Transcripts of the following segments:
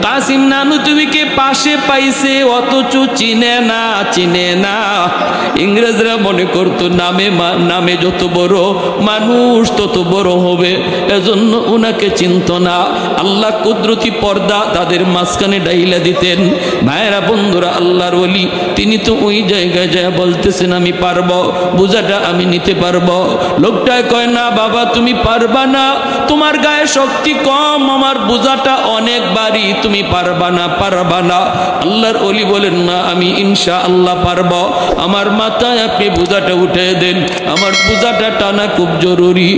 কাসিম নানুতুবিকে পাশে পাইছে, অথচ চিনে না। ইংরেজরা মনে করতো নামে যত বড় মানুষ তত বড় হবে, এজন্য ওনাকে চিনত না। আল্লাহ কুদরতি পর্দা তাদের মাঝখানে ডাইলা দিতেন। ভাইরা বন্ধুরা, আল্লাহর ওলি তিনি তো ওই জায়গায় যায় বলতেছেন আমি পারবো, বোঝাটা আমি নিতে পারবো। লোকটায় কয় না বাবা তুমি পারবা না, তোমার গায়ে শক্তি কম, আমার বোঝাটা অনেক ভারী, তুমি পারবা না। আল্লাহর ওলি বলেন না আমি ইনশাআল্লাহ পারবো, আমার মাথায় আপনি বোঝাটা উঠে দেন, আমার বোঝাটা টানা খুব জরুরি,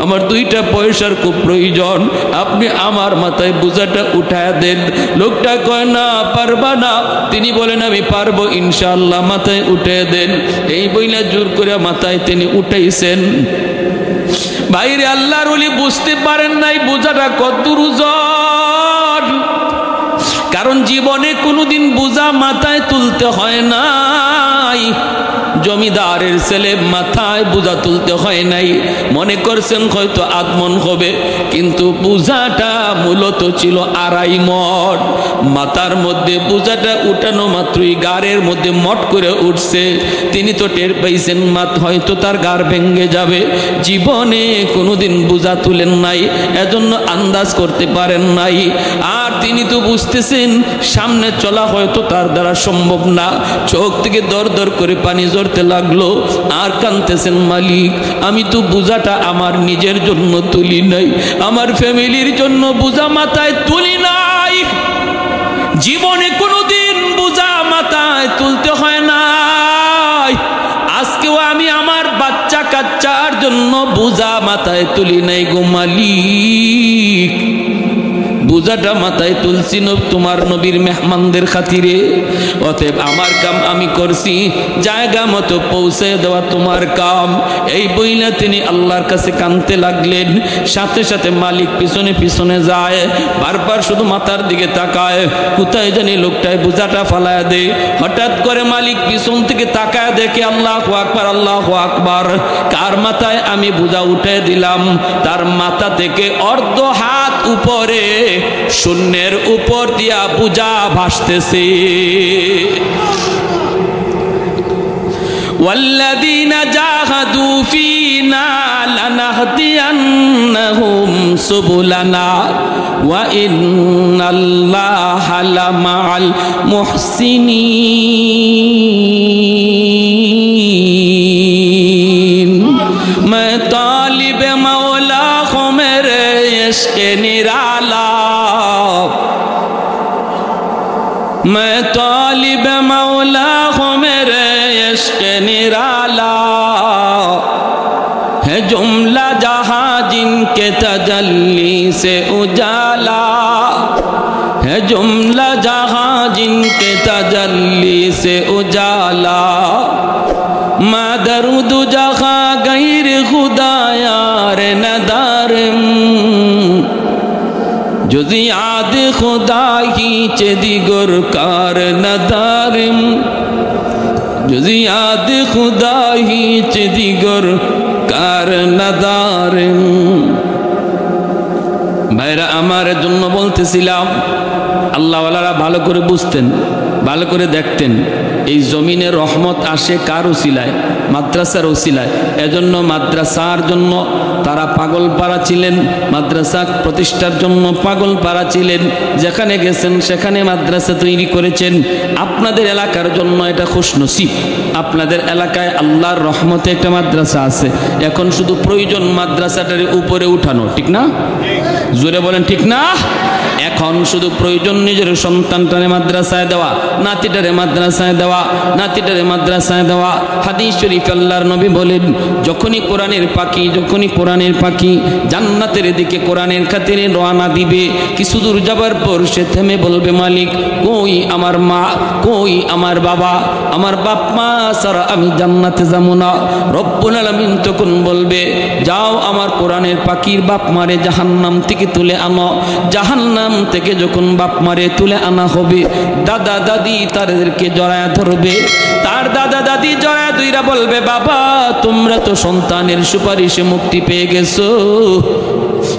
আমার দুইটা পয়সার খুব প্রয়োজন, আপনি আমার মাথায় বোঝাটা উঠায় দেন। লোকটা কয় না পারবা না, তিনি বলেন আমি পারবো ইনশাআল্লাহ, মাথায় উঠে দেন। এই বইলা জোর করে মাথায় তিনি উঠাইছেন। বাইরে আল্লাহর ওলি বুঝতে পারেন নাই বোঝাটা কত ওজন, কারণ জীবনে কোনোদিন বোঝা মাথায় তুলতে হয় নাই। জমিদারের ছেলে মাথায় বোঝা তুলতে হয় নাই, মনে করছেন হয়তো আধমন হবে, কিন্তু বোঝাটা মূলত ছিল 2.5 মণ। মাথার মধ্যে বোঝাটা উঠানো মাত্রই গাড়ের মধ্যে মট করে উঠছে। তিনি তো টের পাইছেন হয়তো তার গাড় ভেঙে যাবে, জীবনে কোনোদিন বোঝা তুলেন নাই, এজন্য আন্দাজ করতে পারেন নাই। আর তিনি তো বুঝতেছেন সামনে চলা হয়তো তার দ্বারা সম্ভব না, চোখ থেকে দর দর করে পানি ঝরতে লাগলো। আর কাঁদতেছেন মালিক আমি তো বোঝাটা আমার নিজের জন্য তুলি নাই, আমার ফ্যামিলির জন্য বোঝা মাথায় তুলি নাই, জীবনে কোনোদিন বোঝা মাথায় তুলতে হয় নাই। আজকেও আমি আমার বাচ্চা কাচ্চার জন্য বোঝা মাথায় তুলি নাই গো মালিক, বোঝাটা মাথায় তুলছি তোমার নবীর মেহমানদের খাতিরে। অতএব আমার কাম আমি করছি, জায়গা মতো পৌঁছে দেওয়া তোমার কাম। এই বইলা তিনি আল্লাহর কাছে কাঁদতে লাগলেন। সাথে সাথে মালিক পিছনে পিছনে যায়, বারবার শুধু মাথার দিকে তাকায়, কোথায় জানি লোকটায় বোঝাটা ফালায় দেয়। হঠাৎ করে মালিক পিছন থেকে তাকায় দেখে আল্লাহু আকবার, আল্লাহু আকবার, কার মাথায় আমি বোঝা উঠে দিলাম, তার মাথা থেকে অর্ধ হাত উপরে শূন্যের উপর দিয়া বোঝা ভাসতেছে। والذين جاهدوا فينا لنهدينهم سبلنا وإن الله لمع المحسنين। मैं तालिब मौला हूँ मेरे इश्क़ निराला, मैं तालिब मौला हूँ मेरे इश्क़ निराला, है जुमला जहाँ जिनके तजल्ली से उजाला, है जुमला जहाँ जिनके तजल्ली से उजाला, मैं दरूद जहाँ गैर खुदा यार नदारम, जुज़ याद खुदा ही चे दिगर कार नदारम, जुज़ याद खुदा ही चे दिगर कार नदारम। ভাইরা আমার জন্য বলতেছিলাম, আল্লাহওয়ালারা ভালো করে বুঝতেন, ভালো করে দেখতেন এই জমিনে রহমত আসে কার উসিলায়? মাদ্রাসার উসিলায়। এজন্য মাদ্রাসার জন্য তারা পাগল পাড়া ছিলেন, মাদ্রাসা প্রতিষ্ঠার জন্য পাগল পাড়া ছিলেন। যেখানে গেছেন সেখানে মাদ্রাসা তৈরি করেছেন। আপনাদের এলাকার জন্য এটা খুশনসিব, আপনাদের এলাকায় আল্লাহর রহমতে একটা মাদ্রাসা আছে। এখন শুধু প্রয়োজন মাদ্রাসাটার উপরে উঠানো, ঠিক না? জোরে বলেন ঠিক না? এখন শুধু প্রয়োজন নিজের সন্তানটারে মাদ্রাসায় দেওয়া, নাতিটারে মাদ্রাসায় দেওয়া, নাতিটারে মাদ্রাসায় দেওয়া। হাদিস শরীফ আল্লাহর নবী বলেন, যখনই কোরআনের পাখি জান্নাতের দিকে কোরআনের খাতিরে রওনা দিবে, কিছু দূর যাবার পর সে থেমে বলবে, মালিক কই আমার মা, কই আমার বাবা, আমার বাপ মা ছাড়া আমি জান্নাতে যাব না। রব্বুল আলামিন তখন বলবে, যাও আমার কোরআনের পাখির বাপ মারে জাহান্নাম থেকে তুলে আনো। জাহান্নাম থেকে যখন বাপ মারে তুলে আনা হবে, দাদা দাদি তাদেরকে জড়ায় ধরবে। তার দাদা দাদি জড়ায় ধইরা বলবে, বাবা তোমরা তো সন্তানের সুপারিশে মুক্তি পেয়ে গেছো,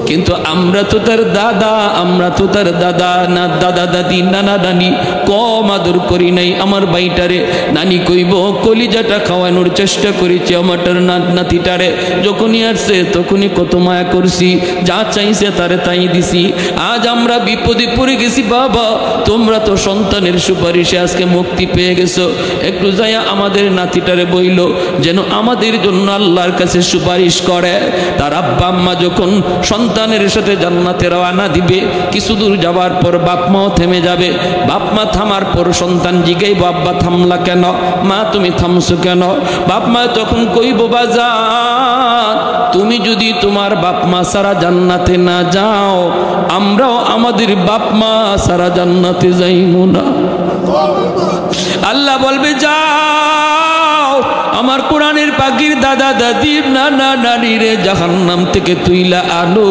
কিন্তু আমরা তো তার দাদা, আমরা তো তার দাদা না দাদা দাদি নানা নানি কম আদর করি নাই। আমার ভাইটারে নানি কইব কলিজাটা খাওয়ানোর চেষ্টা করেছি, আমারটার নাতিটারে যখনই আসছে তখনই কত মায়া করছি, যা চাইছে তারে তাই দিছি। আজ আমরা বিপদে পড়ে গেছি বাবা, তোমরা তো সন্তানের সুপারিশে আজকে মুক্তি পেয়ে গেছো। একটু যাইয়া আমাদের নাতিটারে বইল যেন আমাদের জন্য আল্লাহর কাছে সুপারিশ করে। তার আব্বা আম্মা যখন সন্তানের সাথে জান্নাতে রওনা দিবে, কিছু দূর যাওয়ার পর বাপ মাও থেমে যাবে। বাপ মা থামার পর সন্তান জিগাইব আব্বা থামলা কেন, মা তুমি থামছো কেন? বাপ মা তখন কইব বাজান তুমি যদি তোমার বাপ মা সারা জান্নাতে না যাও, আমরাও আমাদের বাপ মা সারা জান্নাতে যাইব না। আল্লাহ বলবে যাও আমার কোরআনের পাখির দাদা দাদি নানা নানিরে জাহান্নাম থেকে তুইলা আনো।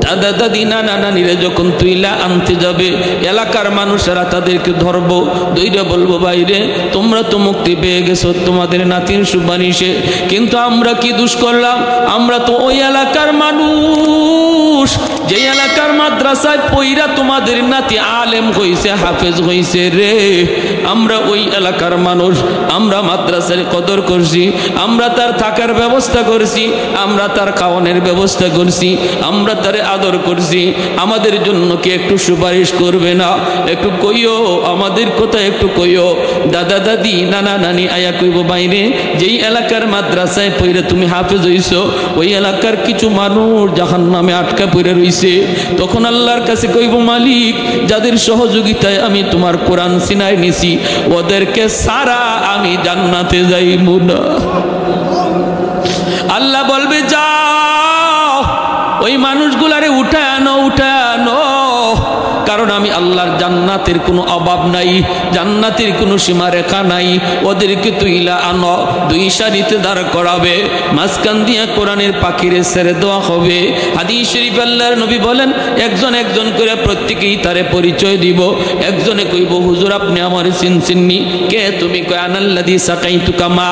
দাদা দাদি নানা নানিরে যখন তুইলা আনতে যাবে, এলাকার মানুষেরা তাদেরকে ধরবো, দুইটা বলবো বাইরে তোমরা তো মুক্তি পেয়ে গেছো তোমাদের নাতির সুপারিশে, কিন্তু আমরা কি দোষ করলাম? আমরা তো ওই এলাকার মানুষ যে এলাকার মাদ্রাসায় পইরা তোমাদের নাতি আলেম হইছে, হাফেজ হইছে রে। আমরা ওই এলাকার মানুষ, আমরা মাদ্রাসার কদর করছি, আমরা তার থাকার ব্যবস্থা করছি, আমরা তার খাওয়ানোর ব্যবস্থা করছি, আমরা তার আদর করছি। আমাদের জন্য কি একটু সুপারিশ করবে না? একটু কইও, আমাদের কথা একটু কইও। দাদা দাদি নানা নানি আয়া কইব বাইরে যেই এলাকার মাদ্রাসায় পইরা তুমি হাফেজ হইছো, ওই এলাকার কিছু মানুষ জাহান্নামে আটকা পড়ে রইছে। তখন আল্লাহর কাছে কইব মালিক যাদের সহযোগিতায় আমি তোমার কোরআন সিনায় নিছি, ওদেরকে সারা আমি জান্নাতে যাইব না। আল্লাহ বলবে যাও ওই মানুষগুলারে উঠায় আনো, উঠায় আনো, কারণ আমি আল্লাহর জান্নাতের কোনো অভাব নাই, জান্নাতের কোনো সীমারেখা নাই। ওদেরকে তুইলা আনো, দুই সারিতে দাঁড় করাবে, মাঝখান দিয়া কোরআনের পাখিরে ছেড়ে দেওয়া হবে। হাদিস শরীফ আল্লাহর নবী বলেন একজন একজন করে প্রত্যেকেই তারে পরিচয় দিব। একজনে কইব হুজুর আপনি আমার চিনচিননি, কে তুমি? কয় আনাল্লাযী সাকাইতুকা মা,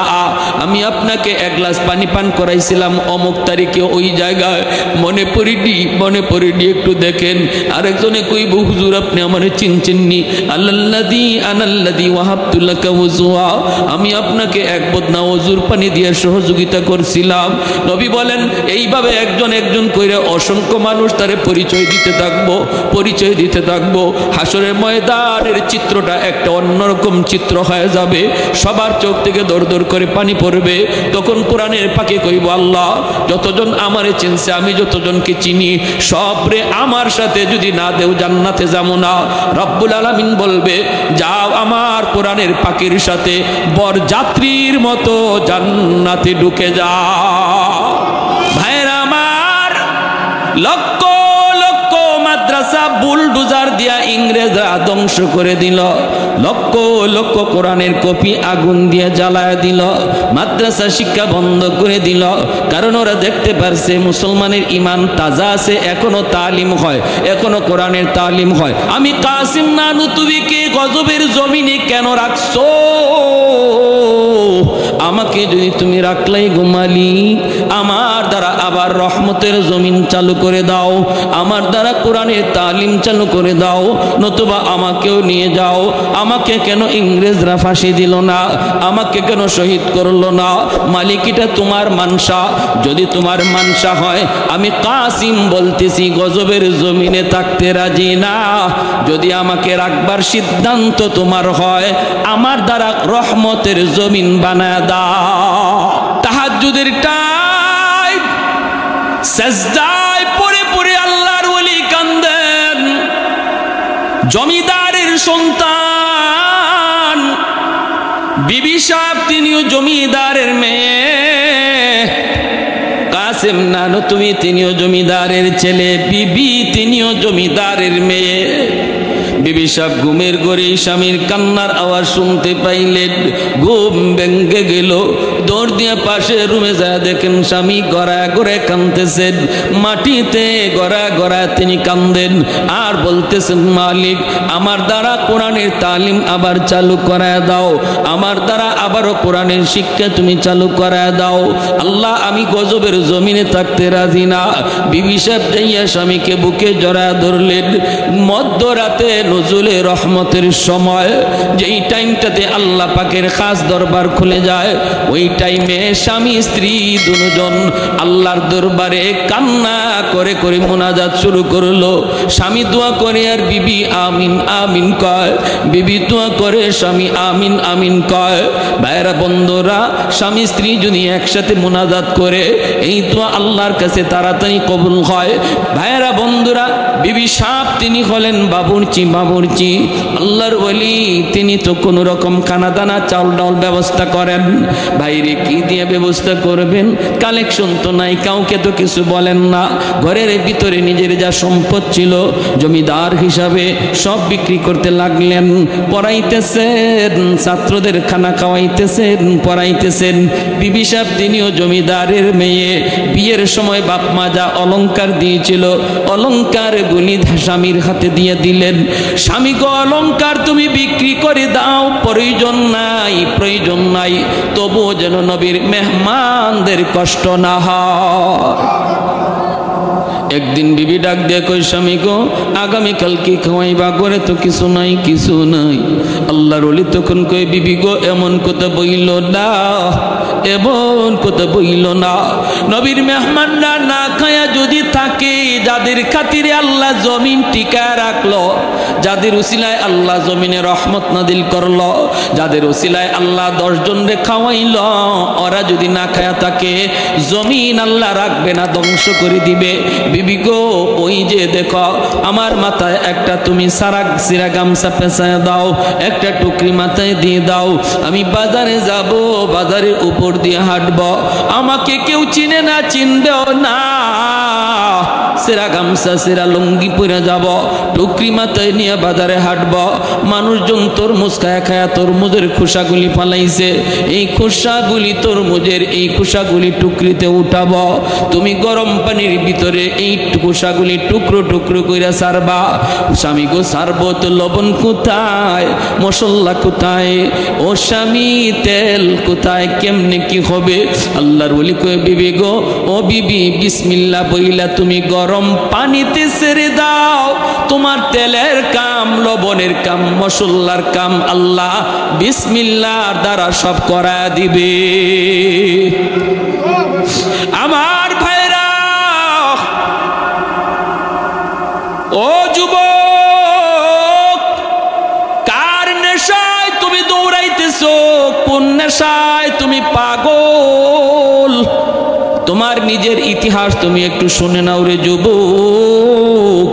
আমি আপনাকে এক গ্লাস পানি পান করাইছিলাম অমুক তারিখে ওই জায়গায়, মনে পড়িনি একটু দেখেন। আরেকজনে কইব হুজুর আপনি আমার চিনচিননি, আনাল্লাযী ওয়াহাবতু লাকা ওযুআ, আমি আপনাকে এক বদনা ওযুর পানি দিয়ে সহযোগিতা করছিলাম। নবী বলেন এইভাবে একজন একজন কইরা অসংখ্য মানুষ তারে পরিচয় দিতে থাকবো। হাসরের ময়দানের চিত্রটা একটা অন্যরকম চিত্র হয়ে যাবে, সবার চোখ থেকে দর দর করে পানি পড়বে। তখন কোরআনের পাখি কইব আল্লাহ যতজন আমারে চিনছে, আমি যতজনকে চিনি সবরে আমার সাথে যদি না দেও জান্নাতে যাবো না। রব্বুল আলামিন বলবে যাও আমার কোরআনের পাখির সাথে বরযাত্রীর মতো জান্নাতে ঢুকে যাও। ভাইরা আমার, লক্ষ লক্ষ মাদ্রাসা বুলডোজার দিয়া ইংরেজরা ধ্বংস করে দিল, লক্ষ লক্ষ কোরআনের কপি আগুন দিয়ে জ্বালায় দিল, মাদ্রাসা শিক্ষা বন্ধ করে দিল। কারণ ওরা দেখতে পারছে মুসলমানের ইমান তাজা আছে, এখনো তালিম হয়, এখনো কোরআনের তালিম হয়। আমি কাসিম নানুতুবিকে গজবের জমিনে কেন রাখছো? আমাকে যদি তুমি রাখলাই ঘুমালি, আমার দ্বারা আবার রহমতের জমিন চালু করে দাও, আমার দ্বারা কোরআনের তালিম চালু করে দাও, নতুবা আমাকেও নিয়ে যাও। আমাকে কেন ইংরেজরা ফাঁসি দিল না? আমাকে কেন শহীদ করলো না? মালিক এটা তোমার মানসা। যদি তোমার মানসা হয়, আমি কাসিম বলতেছি গজবের জমিনে থাকতে রাজি না। যদি আমাকে রাখবার সিদ্ধান্ত তোমার হয়, আমার দ্বারা রহমতের জমিন বানায় দাও। তাহাজ্জুদের টাইম, সাজদায় পড়ে পড়ে আল্লাহর ওলি কান্দেন। জমিদারের সন্তান বিবি সাহেব, তিনিও জমিদারের মেয়ে। কাসেম নানুতুবি, তিনিও জমিদারের ছেলে। বিবি, তিনিও জমিদারের মেয়ে। বিবি সাহেব ঘুমের ঘরে স্বামীর কান্নার আওয়াজ শুনতে পাইলেন। ঘুম ভেঙে গেল, দৌড় দিয়ে পাশে রুমে যায় দেখেন স্বামী গড়ায় গড়ায় কাঁদতেছেন, মাটিতে গড়ায় গড়ায় তিনি কান্দেন আর বলতেছেন, মালিক আমার দ্বারা কোরআনের তালিম আবার চালু করায় দাও, আমার দ্বারা আবারও কোরআনের শিক্ষা তুমি চালু করায় দাও। আল্লাহ আমি গজবের জমিনে থাকতে রাজি না। বিবি সাহেব যাইয়া স্বামীকে বুকে জড়ায় ধরলেন। মধ্যরাতে নজুলে রহমতের সময়, যেই টাইমটাতে আল্লাহ পাকের খাস দরবার খুলে যায়, ওই টাইমে স্বামী স্ত্রী দুজন আল্লাহর দরবারে কান্না করে করে মোনাজাত শুরু করলো। স্বামী দোয়া করে আর বিবি আমিন আমিন কয়, বিবি দোয়া করে স্বামী আমিন আমিন কয়। ভাইরা বন্ধুরা, স্বামী স্ত্রী যদি একসাথে মোনাজাত করে এই দোয়া আল্লাহর কাছে তাড়াতাড়ি কবুল হয়। ভাইরা বন্ধুরা, বিবি সাহেব তিনি হলেন বাবুর্চি। বাবুর্চি আল্লাহর ওলি, তিনি তো কোনো রকম খানা দানা চাউল ডাউল ব্যবস্থা করেন। বাইরে কি দিয়ে ব্যবস্থা করবেন? কালেকশন তো নাই, কাউকে তো কিছু বলেন না। ঘরের ভিতরে নিজের যা সম্পদ ছিল জমিদার হিসাবে সব বিক্রি করতে লাগলেন। পড়াইতেছেন, ছাত্রদের খানা খাওয়াইতেছেন, পড়াইতেছেন। বিবি সাহেব তিনিও জমিদারের মেয়ে। বিয়ের সময় বাপ মা যা অলংকার দিয়েছিল অলংকার গুলি স্বামীর হাতে দিয়ে দিলেন। স্বামী গো, অলংকার তুমি বিক্রি করে দাও, প্রয়োজন নাই, প্রয়োজন নাই, তবুও যেন নবীর মেহমানদের কষ্ট না হয়। একদিন বিবি ডাক দিয়ে কই, স্বামী গো আগামীকাল কি খাওয়াইবা? ঘরে তো কিছু নাই, কিছু নাই। আল্লাহর ওলি তখন কই, বিবি গো এমন কথা বইল না, এমন কথা বইল না। নবীর মেহমানরা না খায়া যদি থাকে, যাদের খাতিরে আল্লাহ জমিন টিকায় রাখলো, যাদের উসিলায় আল্লাহ জমিনে রহমত নাদিল করলো, যাদের উসিলায় আল্লাহ 10 জনরে খাওয়াইল, ওরা যদি না খায়া থাকে জমিন আল্লাহ রাখবে না, ধ্বংস করে দিবে। বিবি গো, ওই যে দেখো আমার মাথায় একটা তুমি সিরা গামছা পেঁচায় দাও, একটা টুকরি মাথায় দিয়ে দাও, আমি বাজারে যাব, বাজারের উপর দিয়ে হাঁটব, আমাকে কেউ চিনে না, চিনবেও না। সিরা গামছা সিরা লুঙ্গি পরে যাব, টুকরি মাথায় নিয়ে বাজারে হাঁটব। মানুষজন তরমুজ খায়া খায়া তরমুজের খোসাগুলি ফালাইছে, এই খোসাগুলি তরমুজের এই খোসাগুলি টুকরিতে উঠাব। তুমি গরম পানির ভিতরে এই খোসাগুলি টুকরো টুকরো কইরা সারবা। স্বামী গো, সারবো তো লবণ কোথায়, মশলা কোথায়, ও স্বামী তেল কোথায়, কেমনে কি হবে? আল্লাহর ওলি কই, বিবি গো, ও বিবি বিসমিল্লাহ বইলা তুমি গরম পানিতে ছেড়ে দাও। তোমার তেলের কাম, লবণের কাম, মশলার কাম আল্লাহ বিসমিল্লাহর দ্বারা সব করা দিবে। আমার ভাইরা, ও যুবক, কার নেশায় তুমি দৌড়াইতেছো? কোন নেশায় তুমি পাগল? তোমার নিজের ইতিহাস তুমি একটু শুনে নাও রে যুবক।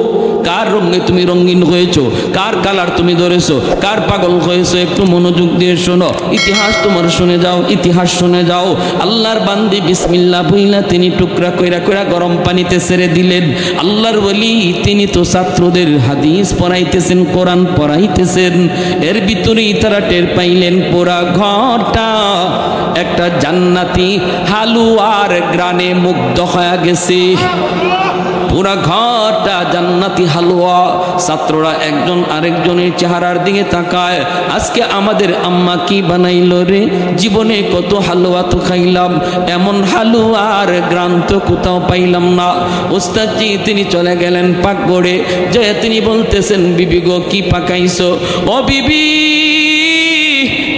কার রঙে তুমি রঙিন হয়েছো, কার কালার তুমি ধরেছো, কার পাগল হয়েছো, একটু মনোযোগ দিয়ে শোনো। ইতিহাস তোমার শুনে যাও, ইতিহাস শুনে যাও। আল্লাহর বান্দি বিসমিল্লাহ বইলা তিনি টুকরা কইরা কইরা গরম পানিতে ছেড়ে দিলেন। আল্লাহর ওলি তিনি তো ছাত্রদের হাদিস পড়াইতেছেন, কোরআন পড়াইতেছেন। এর ভিতরেই তারা টের পাইলেন পুরা ঘরটা একটা জান্নাতি হালুয়ার গ্রানে মুগ্ধ হয়ে গেছে। পুরা ঘরটা জান্নাতি হালুয়া। ছাত্ররা একজন আরেকজনের চেহারার দিকে তাকায়, আজকে আমাদের আম্মা কি বানাইলো রে? জীবনে কত হালুয়া তো খাইলাম, এমন হালুয়ার গ্রান তো কোথাও পাইলাম না। ওস্তাদজি তিনি চলে গেলেন পাকঘরে, যে তিনি বলতেছেন, বিবি গো কি পাকাইছো? ও বিবি,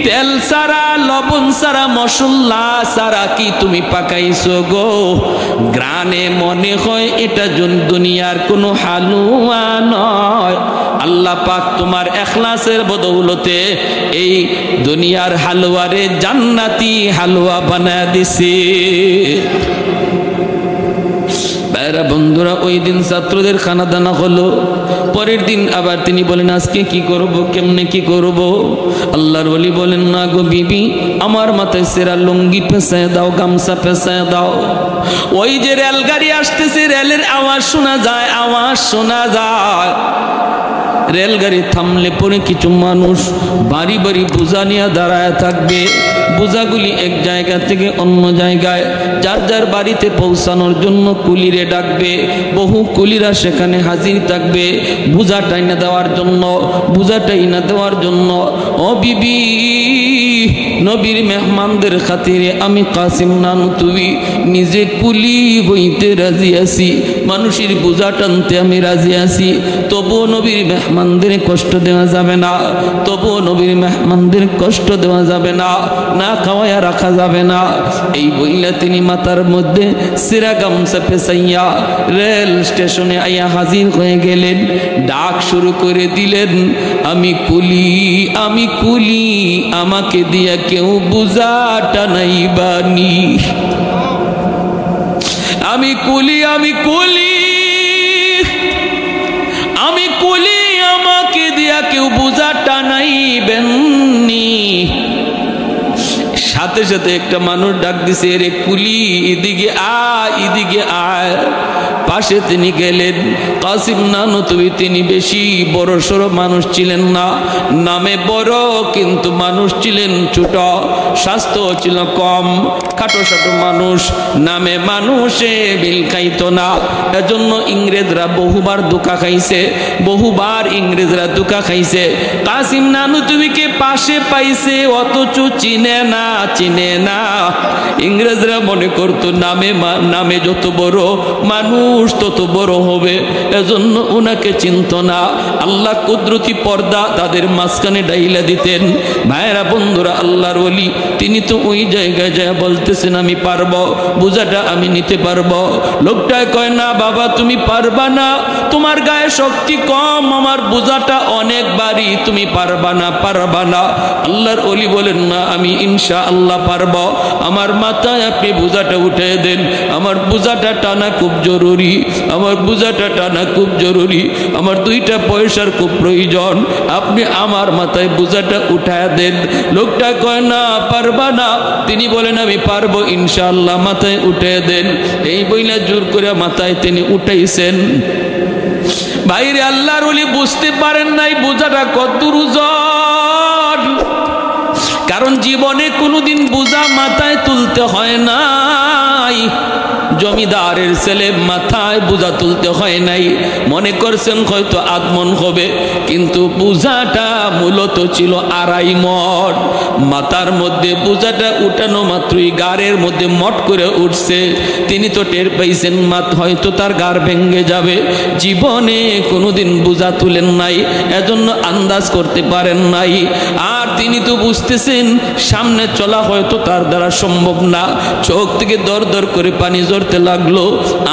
তেল সারা, লবণ সারা, মশলা সারা কি তুমি পাকাইছো গো? গ্রানে মনে হয় এটা দুনিয়ার কোনো হালুয়া নয়। আল্লাহ পাক তোমার ইখলাসের বদৌলতে এই দুনিয়ার হালুয়ারে জান্নাতি হালুয়া বানায় দিছে। ভাইরা বন্ধুরা, ওই দিন ছাত্রদের খানা দানা হলো। পরের দিন আবার তিনি বলেন, আজকে কি করব, কেমনে কি করব? আল্লাহর ওলি বলেন, না গো বিবি, আমার মাথায় সেরা লুঙ্গি পেঁচায় দাও, গামছা পেঁচায় দাও। ওই যে রেলগাড়ি আসতেছে, রেলের আওয়াজ শোনা যায়, আওয়াজ শোনা যায়। রেলগাড়ি থামলে পরে কিছু মানুষ বাড়ি বাড়ি বোঝা নিয়ে দাঁড়ায় থাকবে। বোঝাগুলি এক জায়গা থেকে অন্য জায়গায় যার যার বাড়িতে পৌঁছানোর জন্য কুলিরে ডাকবে। বহু কুলিরা সেখানে হাজির থাকবে বোঝা টাইনা দেওয়ার জন্য, বোঝা টাইনা দেওয়ার জন্য। ও বিবি, নবীর মেহমানদের খাতিরে আমি কাসিম নানুতুবি নিজে কুলি হইতে রাজি আছি, মানুষের বোঝা টানতে আমি রাজি আছি। তবুও নবীর মেহমানদের কষ্ট দেওয়া যাবে না, তবুও নবীর মেহমানদের কষ্ট দেওয়া যাবে না, না খাওয়াইয়া রাখা যাবে না। এই বইলা তিনি মাথার মধ্যে সিরা গামছা পেঁচাইয়া রেল স্টেশনে আইয়া হাজির হয়ে গেলেন। ডাক শুরু করে দিলেন, আমি কুলি, আমি কুলি, আমাকে দিয়া কেউ বুঝা টানাইবানি। আমি কুলি, আমি কুলি, আমি কুলি, আমাকে দিয়া কেউ বুঝা টানাইবেননি। সাথে সাথে একটা মানুষ ডাক দিছে, রে কুলি এদিকে আয়, এদিকে আয়। পাশে তিনি গেলেন। কাসিম নানুতুবি তিনি বেশি বড় সড়ো মানুষ ছিলেন না, নামে বড় কিন্তু মানুষ ছিলেন ছোট, স্বাস্থ্য ছিল কম, খাটো সাটো মানুষ, নামে মানুষে বিল খাইতো না। এজন্য ইংরেজরা বহুবার ধোঁকা খাইছে, বহুবার ইংরেজরা ধোঁকা খাইছে। কাসিম নানুতুবিকে পাশে পাইছে অথচ চিনে না, চিনে না। ইংরেজরা মনে করতো নামে যত বড় মানুষ তত বড় হবে, এজন্য ওনাকে চিনত না। আল্লাহ কুদরতি পর্দা তাদের মাঝখানে ডাইলা দিতেন। ভাইরা বন্ধুরা, আল্লাহর ওলি তিনি তো ওই জায়গায় যায় বলতেছেন, আমি পারবো, বোঝাটা আমি নিতে পারবো। লোকটা কয়, না বাবা তুমি পারবা না, তোমার গায়ে শক্তি কম, আমার বোঝাটা অনেক ভারী, তুমি পারবা না, পারবা না। আল্লাহর ওলি বলেন, না আমি ইনশাআল্লাহ পারবো, আমার মাথায় আপনি বোঝাটা উঠে দেন, আমার বোঝাটা টানা খুব জরুরি, আমার বোঝাটা টানা খুব জরুরি, আমার 2টা পয়সার খুব প্রয়োজন, আপনি আমার মাথায় বোঝাটা উঠায় দেন। লোকটা কয়, না পারবা না। তিনি বলেন, আমি পারবো ইনশাআল্লাহ, মাথায় উঠে দেন। এই বইলা জোর করে মাথায় তিনি উঠাইছেন। বাইরে আল্লাহর ওলি বুঝতে পারেন নাই বোঝাটা কত ওজন, কারণ জীবনে কোনোদিন বোঝা মাথায় তুলতে হয় নাই। জমিদারের ছেলে মাথায় বোঝা তুলতে হয় নাই, মনে করছেন হয়তো আধমন হবে, কিন্তু বোঝাটা মূলত ছিল 2.5 মণ। মাথার মধ্যে বোঝাটা উঠানো মাত্রই গাড়ের মধ্যে মট করে উঠছে। তিনি তো টের পাইছেন হয়তো তার গাড় ভেঙে যাবে, জীবনে কোনোদিন বোঝা তুলেন নাই, এজন্য আন্দাজ করতে পারেন নাই। আর তিনি তো বুঝতেছেন সামনে চলা হয়তো তার দ্বারা সম্ভব না। চোখ থেকে দর দর করে পানি ঝরতে লাগলো,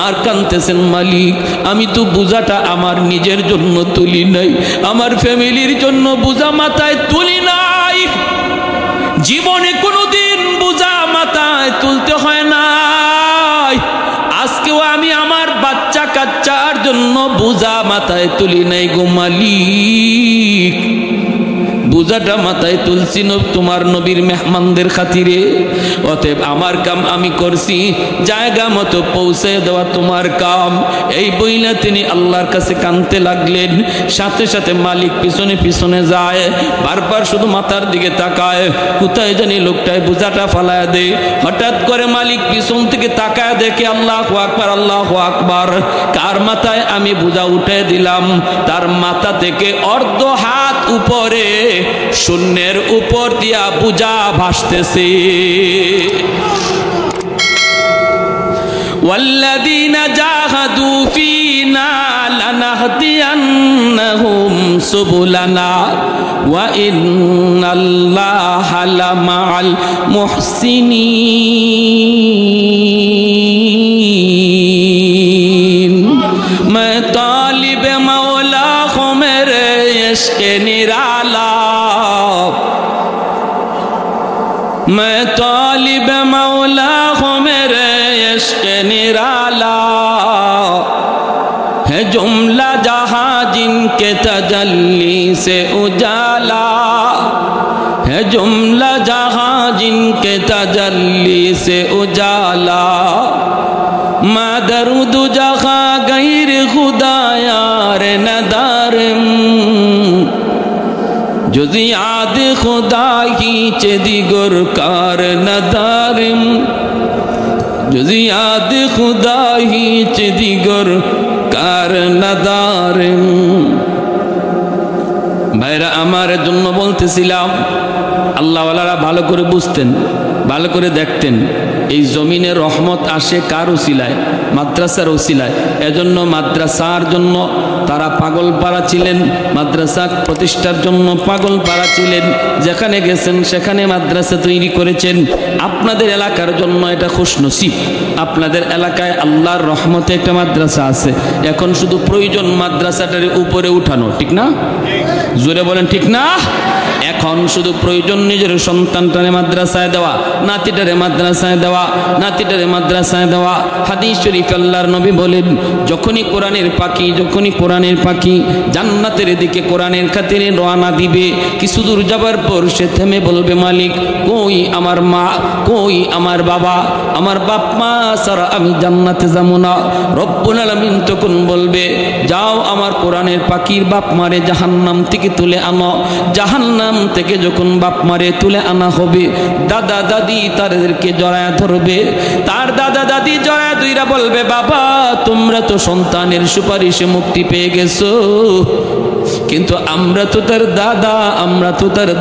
আর কাঁদতেছেন, মালিক আমি তো বোঝাটা আমার নিজের জন্য তুলি নাই, আমার ফ্যামিলির জন্য বোঝা মাথায় তুলি নাই, জীবনে কোনোদিন বোঝা মাথায় তুলতে হয় নাই। আজকেও আমি আমার বাচ্চা কাচ্চার জন্য বোঝা মাথায় তুলি নাই গো মালিক। বোঝাটা মাথায় তুলছি তোমার নবীর মেহমানদের খাতিরে, অতএব আমার কাম আমি করছি, জায়গা মতো পৌঁছে দেওয়া তোমার কাম। এই বইলা তিনি আল্লাহর কাছে কাঁদতে লাগলেন। সাথে সাথে মালিক পিছনে পিছনে যায়, বারবার শুধু মাথার দিকে তাকায়, কোথায় জানি লোকটায় বোঝাটা ফালায় দেয়। হঠাৎ করে মালিক পিছন থেকে তাকায় দেখে, আল্লাহু আকবার, আল্লাহু আকবার, কার মাথায় আমি বোঝা উঠে দিলাম, তার মাথা থেকে অর্ধ হাত উপরে শূন্যের উপর দিয়া বোঝা ভাসতেছে। والذين جاهدوا فينا لنهدينهم سبلنا وإن الله لمع المحسنين। मैं तालिब मौला हूँ मेरे इश्क़ निराला, मैं तालिब मौला हूँ मेरे इश्क़ निराला, है जुमला जहाँ जिनके तजल्ली से उजाला, है जुमला जहाँ जिनके तजल्ली से उजाला, মা দরুদ জাহা গাইর খুদায়ার নদারম যদি আদ খুদা কি চেদিগর কার নদারম যদি আদ খুদা হি চেদিগর কার নদারম। ভাইরা আমার জন্য বলতেছিলাম, আল্লাহওয়ালারা ভালো করে বুঝতেন, ভালো করে দেখতেন এই জমিনে রহমত আসে কার উসিলায়? মাদ্রাসার উসিলায়। এজন্য মাদ্রাসার জন্য তারা পাগলপাড়া ছিলেন, মাদ্রাসা প্রতিষ্ঠার জন্য পাগলপাড়া ছিলেন। যেখানে গেছেন সেখানে মাদ্রাসা তৈরি করেছেন। আপনাদের এলাকার জন্য এটা খুশনসিব, আপনাদের এলাকায় আল্লাহর রহমতে একটা মাদ্রাসা আছে। এখন শুধু প্রয়োজন মাদ্রাসাটার উপরে উঠানো, ঠিক না? জোরে বলেন ঠিক না? এখন শুধু প্রয়োজন নিজের সন্তানটারে মাদ্রাসায় দেওয়া, নাতিটারে মাদ্রাসায় দেওয়া, নাতিটারে মাদ্রাসায় দেওয়া। হাদিস শরীফ আল্লাহর নবী বলেন, যখনই কোরআনের পাখি জান্নাতের দিকে কোরআনের খাতিরে রওনা দিবে, কিছু দূর যাবার পর সে থেমে বলবে, মালিক কই আমার মা, কই আমার বাবা, আমার বাপ মা ছাড়া আমি জান্নাতে যাব না। রব্বুল আলামিন তখন বলবে, যাও আমার কোরআনের পাখির বাপ মারে জাহান্নাম থেকে তুলে আনো। জাহান্নাম থেকে যখন বাপ মারে তুলে আনা হবে, দাদা দাদি তাদেরকে জড়ায় ধরবে। তার দাদা দাদি জড়ায় ধইরা বলবে, বাবা তোমরা তো সন্তানের সুপারিশে মুক্তি পেয়ে গেছো, কিন্তু আমরা তো তার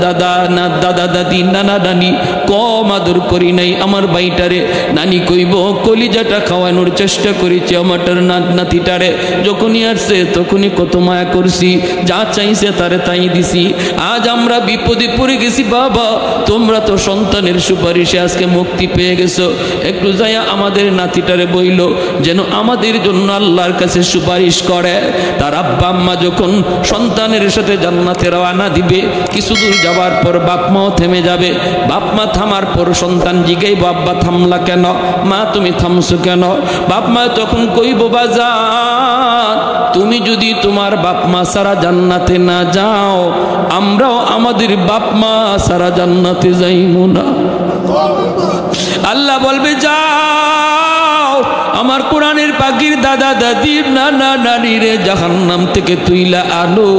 দাদা না দাদা দাদি নানা নানি কম আদর করি নাই। আমার ভাইটারে নানি কইব কলিজাটা খাওয়ানোর চেষ্টা করেছি, আমারটার নাতিটারে যখনই আসছে তখনই কত মায়া করছি, যা চাইছে তারে তাই দিছি। আজ আমরা বিপদে পড়ে গেছি, বাবা তোমরা তো সন্তানের সুপারিশে আজকে মুক্তি পেয়ে গেছো, একটু যাইয়া আমাদের নাতিটারে বইল যেন আমাদের জন্য আল্লাহর কাছে সুপারিশ করে। তার আব্বা আম্মা যখন সন্তানের সাথে জান্নাতে রওনা দিবে, কিছু দূর যাওয়ার পর বাপ মাও থেমে যাবে। বাপ মা থামার পর সন্তান জিগাইব, আব্বা থামলা কেন, মা তুমি থামছো কেন? বাপ মা তখন কইব, বাজান তুমি যদি তোমার বাপ মা সারা জান্নাতে না যাও, আমরাও আমাদের বাপ মা সারা জান্নাতে যাইমু না। আল্লাহ বলবে, যাও আমার কোরআনের পাখির দাদা দাদির নানা নানিরে জাহান্নাম থেকে তুইলা আনো।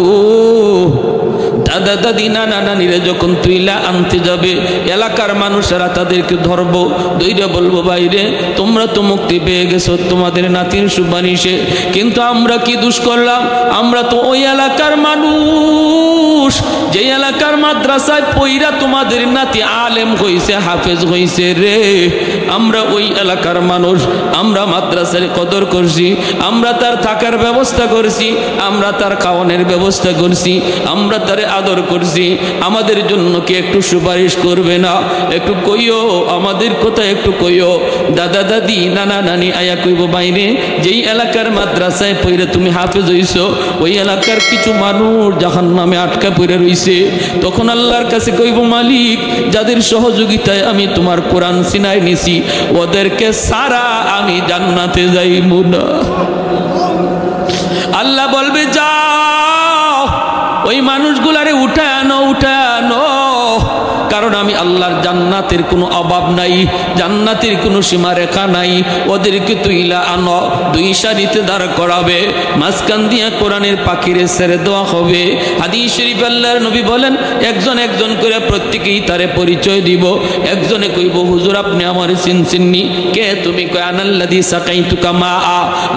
দাদা দাদি নানা নানিরে যখন তুইলা আনতে যাবে, এলাকার মানুষেরা তাদেরকে ধরবো, দইরা বলবো, বাইরে তোমরা তো মুক্তি পেয়ে গেছো তোমাদের নাতির সুপারিশে, কিন্তু আমরা কি দোষ করলাম? আমরা তো ওই এলাকার মানুষ, যে এলাকার মাদ্রাসায় পইরা তোমাদের নাতি আলেম হইছে, হাফেজ হইছে রে। আমরা ওই এলাকার মানুষ, আমরা মাদ্রাসার কদর করছি, আমরা তার থাকার ব্যবস্থা করছি, আমরা তার খাওয়ানোর ব্যবস্থা করছি, আমরা তার আদর করছি। আমাদের জন্য কি একটু সুপারিশ করবে না? একটু কইও, আমাদের কথা একটু কইও। দাদা দাদি নানা নানি আয়া কইব, বাইরে যেই এলাকার মাদ্রাসায় পইরা তুমি হাফেজ হইছো, ওই এলাকার কিছু মানুষ জাহান্নামে আটকা পড়ে রইছে। তখন আল্লাহর কাছে কইব, মালিক যাদের সহযোগিতায় আমি তোমার কোরআন সিনায় নিছি, ওদেরকে সারা আমি জান্নাতে যাইব না। আল্লাহ বলবে, যাও ওই মানুষগুলারে উঠায় আনো, কারণ আমি আল্লাহর জান্নাতের কোনো অভাব নাই, জান্নাতের কোনো সীমারেখা নাই। ওদেরকে তুইলা আনো, দুই সারিতে দাঁড় করাবে, মাঝখান দিয়া কোরআনের পাখিরে ছেড়ে দেওয়া হবে। হাদিস শরীফ আল্লাহর নবী বলেন, একজন একজন করে প্রত্যেকেই তারে পরিচয় দিব। একজনে কইব, হুজুর আপনি আমার চিনচিননি। কে তুমি? কয়, আনাল্লাযী সাকাইতুকা মা,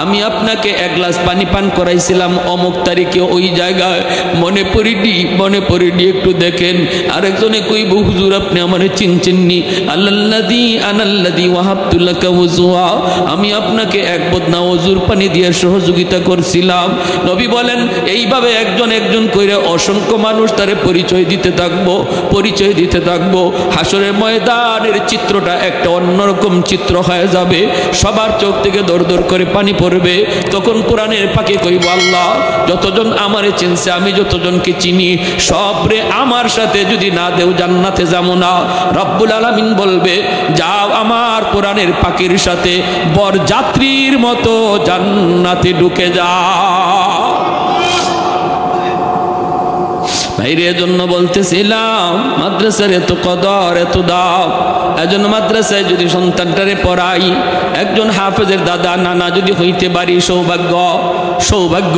আমি আপনাকে এক গ্লাস পানি পান করাইছিলাম অমুক তারিখে ওই জায়গায়, মনে পড়িনি একটু দেখেন। আরেকজনে কইব, হুজুর আপনি আমার চিনচিননি। আনাল্লাযী ওয়াহাবতু লাকা ওযুআ, আমি আপনাকে এক বদনা ওযুর পানি দিয়ে সহযোগিতা করছিলাম। নবী বলেন, এইভাবে একজন একজন করে অসংখ্য মানুষ তারে পরিচয় দিতে থাকবো। হাসরের ময়দানের চিত্রটা একটা অন্যরকম চিত্র হয়ে যাবে, সবার চোখ থেকে দর দর করে পানি পড়বে। তখন কোরআনের পাখি কইব, আল্লাহ যতজন আমারে চিনছে, আমি যতজনকে চিনি, সবরে আমার সাথে যদি না দেও জান্নাতে যাবো না। রব্বুল আলামিন বলবে, যাও আমার কোরআনের পাখির সাথে বরযাত্রীর মতো জান্নাতে ঢুকে যাও। ভাইরে এজন্য বলতেছিলাম মাদ্রাসার এত কদর এত দাও। এজন্য মাদ্রাসায় যদি সন্তানটারে পড়াই, একজন হাফেজের দাদা নানা যদি হইতে পারি, সৌভাগ্য সৌভাগ্য।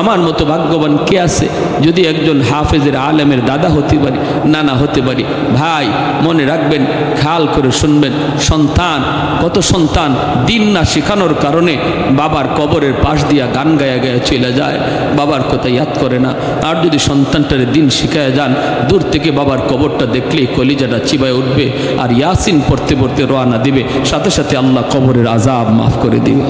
আমার মতো ভাগ্যবান কে আছে যদি একজন হাফেজের আলেমের দাদা হতে পারি, নানা হতে পারি। ভাই মনে রাখবেন, খেয়াল করে শুনবেন, সন্তান কত সন্তান দিন না শেখানোর কারণে বাবার কবরের পাশ দিয়া গান গায়া গায়া চলে যায়, বাবার কথা ইয়াদ করে না। আর যদি সন্তানটারে দিন শিখায় যান, দূর থেকে বাবার কবরটা দেখলেই কলিজাটা চিবায় উঠবে, আর ইয়াসিন পড়তে পড়তে রওনা দিবে, সাথে সাথে আল্লাহ কবরের আযাব মাফ করে দিবে,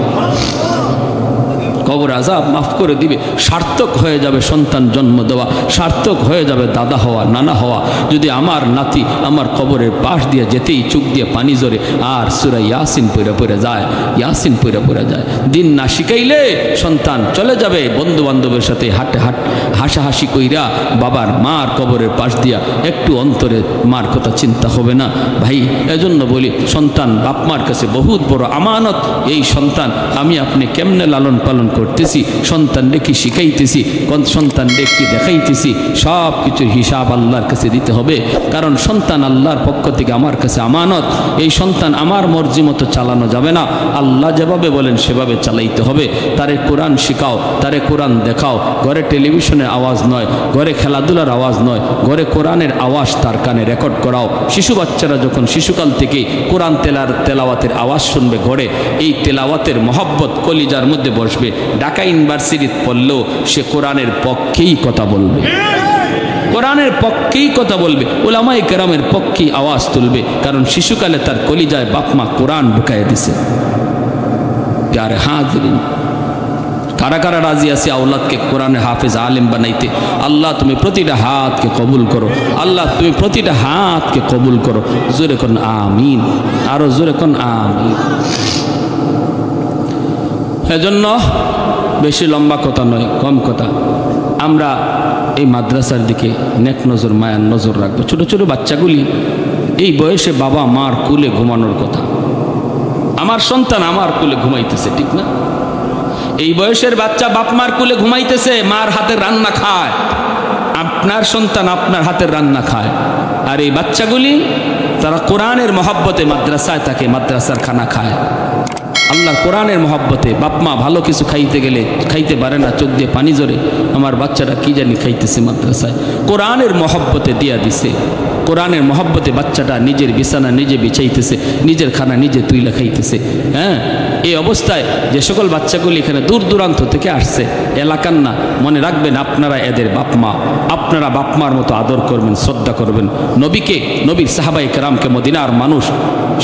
কবর আযাব মাফ করে দিবে। সার্থক হয়ে যাবে সন্তান জন্ম দেওয়া, সার্থক হয়ে যাবে দাদা হওয়া, নানা হওয়া। যদি আমার নাতি আমার কবরের পাশ দিয়ে যেতেই চোখ দিয়ে পানি জরে আর সূরা ইয়াসিন পড়ে পড়ে যায়, ইয়াসিন পড়ে পড়ে যায়। দিন না শিখাইলে সন্তান চলে যাবে বন্ধু বান্ধবের সাথে হাঁটে হাসাহাসি কইরা বাবার মার কবরের পাশ দিয়া, একটু অন্তরে মার কথা চিন্তা হবে না। ভাই এজন্য বলি, সন্তান বাপ মার কাছে বহুত বড় আমানত। এই সন্তান আমি আপনি কেমনে লালন পালন করতেছি, সন্তানকে কি শিখাইতেছি, কোন সন্তানকে কি দেখাইতেছি, সব কিছুর হিসাব আল্লাহর কাছে দিতে হবে। কারণ সন্তান আল্লাহর পক্ষ থেকে আমার কাছে আমানত। এই সন্তান আমার মর্জি মতো চালানো যাবে না, আল্লাহ যেভাবে বলেন সেভাবে চালাইতে হবে। তারে কোরআন শিখাও, তারে কোরআন দেখাও। ঘরে টেলিভিশনের আওয়াজ নয়, ঘরে খেলাধুলার আওয়াজ নয়, ঘরে কোরআনের আওয়াজ তার কানে রেকর্ড করাও। শিশু বাচ্চারা যখন শিশুকাল থেকেই কোরআন তেলাওয়াতের আওয়াজ শুনবে ঘরে, এই তেলাওয়াতের মহব্বত কলিজার মধ্যে বসবে। ঢাকা ইউনিভার্সিটিতে পড়লেও সে কোরআনের পক্ষেই কথা বলবে, কোরআনের পক্ষেই কথা বলবে, উলামায়ে কেরামের পক্ষেই আওয়াজ তুলবে। কারণ শিশুকালে তার কলিজায় বাপমা কোরআন ঢুকাইয়া দিছে। যার হাজিরিন, কারা কারা রাজি আছে আওলাদকে কোরআনের হাফেজ আলেম বানাইতে? আল্লাহ তুমি প্রতিটা হাতকে কবুল করো, আল্লাহ তুমি প্রতিটা হাতকে কবুল করো। জোরে কোন আমিন, আরো জোরে কোন আমিন। এজন্য বেশি লম্বা কথা নয়, কম কথা। আমরা এই মাদ্রাসার দিকে নেক নজর, মায়ার নজর রাখবো। ছোট ছোট বাচ্চাগুলি এই বয়সে বাবা মার কুলে ঘুমানোর কথা। আমার সন্তান আমার কুলে ঘুমাইতেছে, ঠিক না? এই বয়সের বাচ্চা বাপ মার কুলে ঘুমাইতেছে, মার হাতের রান্না খায়। আপনার সন্তান আপনার হাতের রান্না খায়। আর এই বাচ্চাগুলি তারা কোরআনের মহব্বতে মাদ্রাসায় থাকে, মাদ্রাসার খানা খায়। আল্লাহ কোরআনের মহব্বতে বাপ মা ভালো কিছু খাইতে গেলে খাইতে পারে না, চোখ দিয়ে পানি জরে। আমার বাচ্চারা কি জানি খাইতেছে মাদ্রাসায়, কোরআনের মহব্বতে দিয়া দিছে। কোরআনের মহব্বতে বাচ্চাটা নিজের বিছানা নিজে বিছাইতেছে, নিজের খানা নিজে তুইলা খাইতেছে। হ্যাঁ, এই অবস্থায় যে সকল বাচ্চাগুলি এখানে দূর দূরান্ত থেকে আসছে, এলাকার না, মনে রাখবেন আপনারা এদের বাপমা, আপনারা বাপমার মতো আদর করবেন, শ্রদ্ধা করবেন। নবীকে, নবীর সাহাবায়ে কেরামকে মদিনার মানুষ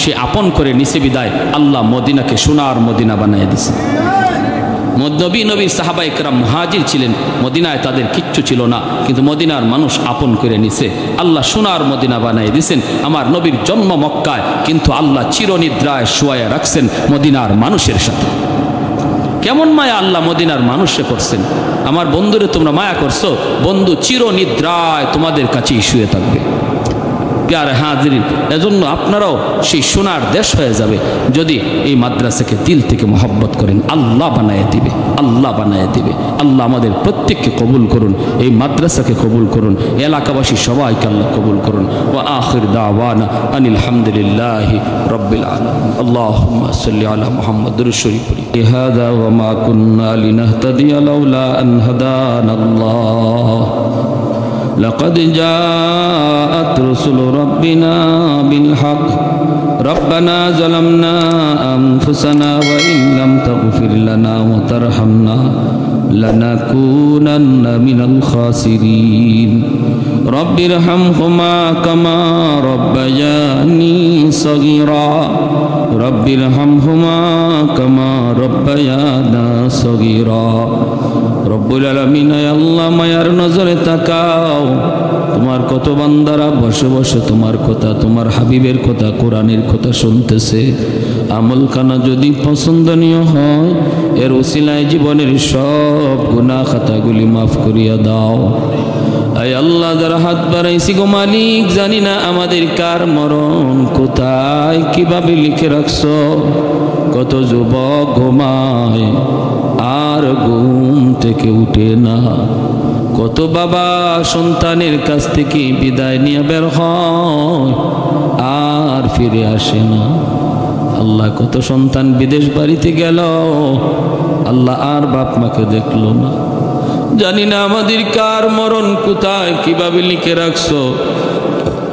সে আপন করে নিছে বিদায় আল্লাহ মদিনাকে সোনার মদিনা বানিয়ে দিছে। নবীর সাহাবায়ে কেরাম মুহাজির ছিলেন, মদিনায় তাদের কিচ্ছু ছিল না, কিন্তু মদিনার মানুষ আপন করে নিছে, আল্লাহ সোনার মদিনা বানিয়ে দিয়েছেন। আমার নবীর জন্ম মক্কায়, কিন্তু আল্লাহ চিরনিদ্রায় শুয়ায়া রাখছেন মদিনার মানুষের সাথে। কেমন মায়া আল্লাহ মদিনার মানুষে করছেন। আমার বন্ধুরে তোমরা মায়া করছো, বন্ধু চিরনিদ্রায় তোমাদের কাছেই শুয়ে থাকবে। প্যারে হাজিরিন, এজন্য আপনারাও সেই সোনার দেশ হয়ে যাবে যদি এই মাদ্রাসাকে দিল থেকে মহব্বত করেন। আল্লাহ বানায় দিবে, আল্লাহ বানায় দিবে। আল্লাহ আমাদের প্রত্যেককে কবুল করুন, এই মাদ্রাসাকে কবুল করুন, এলাকাবাসী সবাইকে আল্লাহ কবুল করুন। ওয়া আখির দাওয়ানা আনিল হামদুলিল্লাহি রাব্বিল আলামিন। আল্লাহুম্মা সাল্লি আলা মুহাম্মদ। দুরূদ শরীফ পড়ি। হাদা ওয়া মা কুন্না লিনাহতাদিয়া লাউলা আন হাদানাল্লাহ। لقد جاءت رسل ربنا بالحق ربنا ظلمنا أنفسنا وإن لم تغفر لنا وترحمنا لنكونن من الخاسرين رب ارحمهما كما ربياني صغيرا رب ارحمهما كما ربيانا صغيرا রব্বুল আলামিন, আল্লাহ মায়ার নজরে তাকাও। তোমার কত বান্দারা বসে বসে তোমার কথা, তোমার হাবিবের কথা, কোরআনের কথা শুনতেছে। আমল খানা যদি পছন্দনীয় হয়, এর উসিলায় জীবনের সব গুনাহ খাতাগুলি মাফ করিয়া দাও। আয় আল্লাহ, যারা হাত বাড়াইছি গো মালিক, জানি না আমাদের কার মরণ কোথায় কিভাবে লিখে রাখছো। কত যুবক ঘুমায় আর ঘুম থেকে উঠে না, কত বাবা সন্তানের কাছ থেকে বিদায় নিয়ে বের হয় আর ফিরে আসে না। আল্লাহ কত সন্তান বিদেশ বাড়িতে গেল, আল্লাহ আর বাপ মাকে দেখলো না। জানি না আমাদের কার মরণ কোথায় কিভাবে লিখে রাখছো।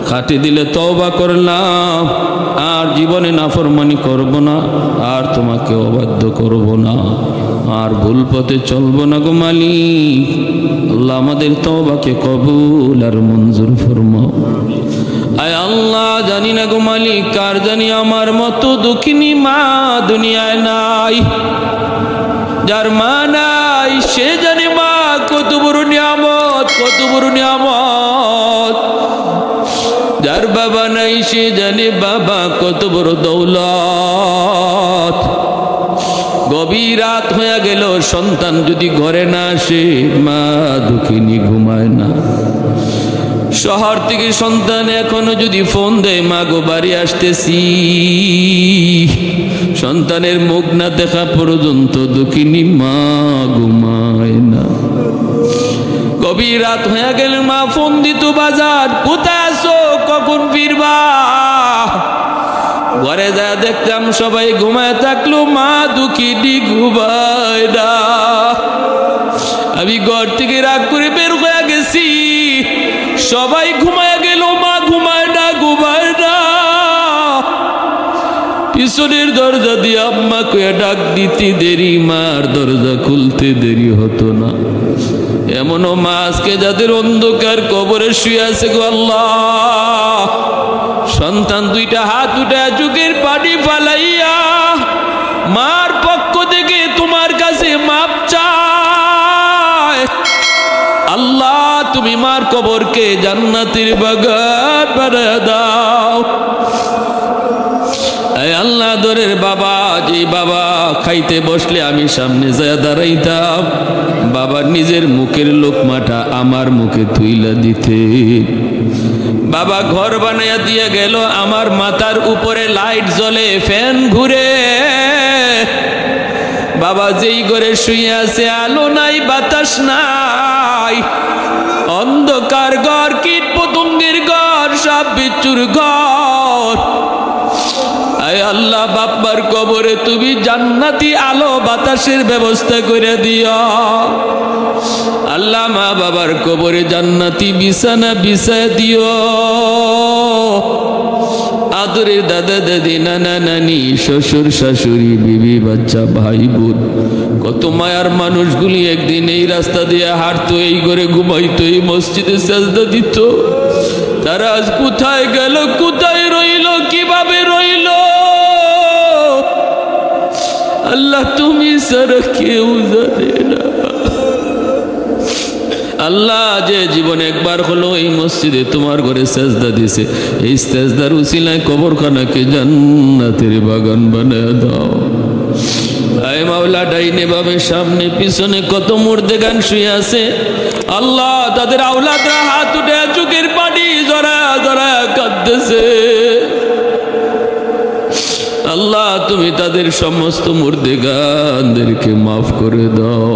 খাটে দিলে তওবা করলাম, আর জীবনে নাফরমানি করব না, আর তোমাকে অবাধ্য করব না, আর ভুল পথে চলবো না গো মালিক। আল্লাহ আমাদের তওবাকে কবুল আর মঞ্জুর ফরমাও। আয় আল্লাহ, জানি না গো মালিক কার জানি আমার মতো দুঃখিনী মা দুনিয়ায় নাই। যার মা নাই সে জানে মা কত বড় নিয়ামত, কত বড় নিয়ামত। যার বাবা নাই সে জানে বাবা কত বড় দৌলত। গভীর রাত হয়ে গেল, সন্তান যদি ঘরে না আসে মা দুঃখিনী ঘুমায় না। শহর থেকে সন্তান এখনো যদি ফোন দেয় মা গো বাড়ি আসতেছি, সন্তানের মুখ না দেখা পর্যন্ত দুঃখিনী মা ঘুমায় না। গভীর রাত হয়ে গেলে মা ফোন দিত, বাজার কোথায় আছো, কখন ফিরবা? ঘরে যা দেখতাম সবাই ঘুমায় থাকলো, মা দুঃখিনী ঘুমায় না। আমি ঘর থেকে রাগ করে বের হয়ে গেছি, সবাই ঘুমায় গেল, মা ঘুমায় না, ঘুমায় না। পিছনের দরজা দিয়ে আম্মা কয়ে ডাক দিতে দেরি, মার দরজা খুলতে দেরি হতো না। এমনও মা আজকে যাদের অন্ধকার কবরে শুয়ে আছে গো আল্লাহ, সন্তান দুইটা হাত উঠায় চোখের পানি ফালাইয়া মার পক্ষ থেকে তোমার কাছে মাপ চায়। আল্লাহ তুমি মার কবরকে জান্নাতের বাগান বানায় দাও। আল্লাহ দরের বাবা, যে বাবা খাইতে বসলে আমি সামনে যায় দাঁড়াইতাম, বাবা নিজের মুখের লোকমাটা আমার মুখে তুইলা দিতে। বাবা ঘর বানাইয়া দিয়ে গেল, আমার মাথার উপরে লাইট জ্বলে, ফ্যান ঘুরে। বাবা যেই ঘরে শুয়ে আছে আলো নাই, বাতাস নাই, অন্ধকার ঘর, কীট পতঙ্গের ঘর, সাপ বিচ্ছুর ঘর। আয় আল্লাহ বাপ্পার কবরে তুমি জান্নাতি আলো বাতাসের ব্যবস্থা করে দিও। আল্লাহ মা বাবার কবরে জান্নাতি বিছানা বিছায় দিও। আদরের দাদা দাদি, নানা নানি, শ্বশুর শাশুড়ি, বিবি বাচ্চা, ভাই বোন, কত মায়ার মানুষগুলি একদিন এই রাস্তা দিয়ে হাঁটতো, এই ঘরে ঘুমাইতো, এই মসজিদে সাজদা দিত। তারা আজ কোথায় গেল, কোথায় রইল, কিভাবে রইল? আল্লাহ তুমি ছাড়া কেউ জানে না। আল্লাহ যে জীবন একবার হলো এই মসজিদে তোমার ঘরে সাজদা দিছে, এই সাজদার উসিলায় কবরখানাকে জান্নাতের বাগান বানায় দাও। আয় মাওলা, ডাইনে বামে সামনে পিছনে কত মুর্দে গান শুয়ে আছে, আল্লাহ তাদের আওলাদরা হাত উঠে চোখের পানি জরা জরা কাঁদতেছে। আল্লাহ তুমি তাদের সমস্ত মুর্দে গানদেরকে মাফ করে দাও।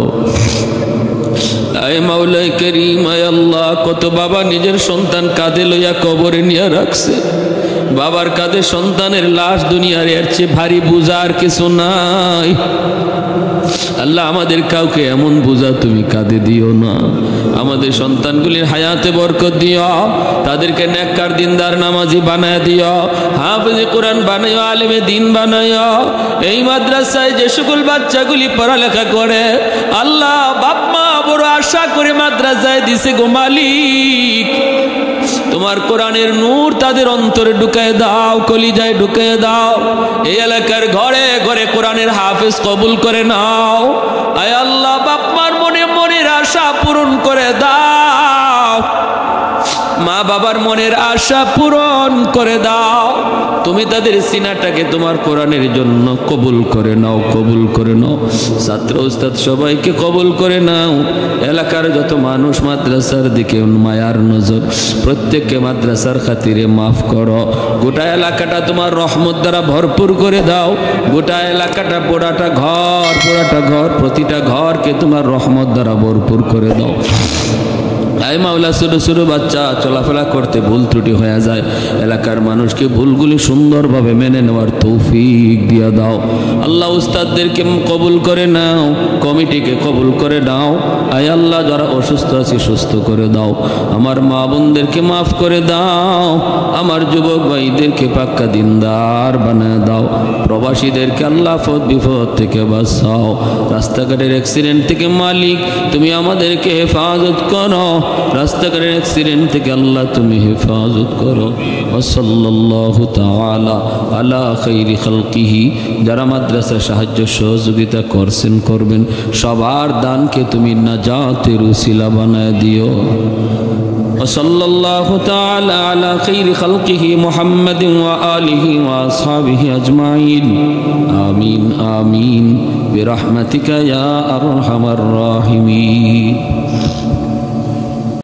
আয় মাওলা করিম, আয় আল্লাহ কত বাবা নিজের সন্তান কাঁধে লইয়া কবরে নিয়ে রাখছে। বাবার কাঁধে সন্তানের লাশ, দুনিয়ার এর চেয়ে ভারী বোঝা আর কিছু নাই। আল্লাহ আমাদের কাউকে এমন বোঝা তুমি কাঁধে দিও না। আমাদের সন্তানগুলির হায়াতে বরকত দিও, তাদেরকে নেককার দিনদার নামাজি বানায় দিও, হাফেজে কোরআন বানাইও, আলেমে দিন বানাইও। এই মাদ্রাসায় যে সকল বাচ্চাগুলি পড়ালেখা করে, আল্লাহ বাপ মা বড় আশা করে মাদ্রাসায় দিছে গো মালিক, তোমার কোরআনের নূর তাদের অন্তরে ঢুকায় দাও, কলিজায় ঢুকায় দাও। এই এলাকার ঘরে ঘরে কোরআনের হাফেজ কবুল করে নাও। আয় আল্লাহ বাপ মার মনে মনের আশা পূরণ করে দাও, মা বাবার মনের আশা পূরণ করে দাও। তুমি তাদের সিনাটাকে তোমার কোরআনের জন্য কবুল করে নাও, কবুল করে নাও। ছাত্র উস্তাদ সবাইকে কবুল করে নাও। এলাকার যত মানুষ মাদ্রাসার দিকে মায়ার নজর, প্রত্যেককে মাদ্রাসার খাতিরে মাফ করো। গোটা এলাকাটা তোমার রহমত দ্বারা ভরপুর করে দাও। গোটা এলাকাটা পোড়াটা ঘর প্রতিটা ঘরকে তোমার রহমত দ্বারা ভরপুর করে দাও। আয় মাওলা, ছোট ছোট বাচ্চা চলাফেরা করতে ভুল ত্রুটি হয়ে যায়, এলাকার মানুষকে ভুলগুলি সুন্দরভাবে মেনে নেওয়ার তৌফিক দিয়া দাও আল্লাহ। উস্তাদদেরকে কবুল করে নাও, কমিটিকে কবুল করে নাও। আয় আল্লাহ, যারা অসুস্থ আছে সুস্থ করে দাও। আমার মা বোনদেরকে মাফ করে দাও। আমার যুবক ভাইদেরকে পাক্কা দিনদার বানায় দাও। প্রবাসীদেরকে আল্লাহ আফত বিপদ থেকে বাঁচাও। রাস্তাঘাটের অ্যাক্সিডেন্ট থেকে মালিক তুমি আমাদেরকে হেফাজত করো। রাস্তাঘাটের অ্যাক্সিডেন্ট থেকে আল্লাহ তুমি হেফাজত করো। সাল্লাল্লাহু তাআলা আলা খাইরি খালকিহি। যারা মাদ্রাসার সাহায্য সহযোগিতা করছেন করবেন, সবার দানকে তুমি নাজাতের উসিলা বানায় দিও। সাল্লাল্লাহু তাআলা আলা খাইরি খালকিহি মুহাম্মাদিন ওয়া আলিহি ওয়া আসহাবিহি আজমাইন। আমিন আমিন বিরহমাতিকা ইয়া আরহামার রাহিমিন।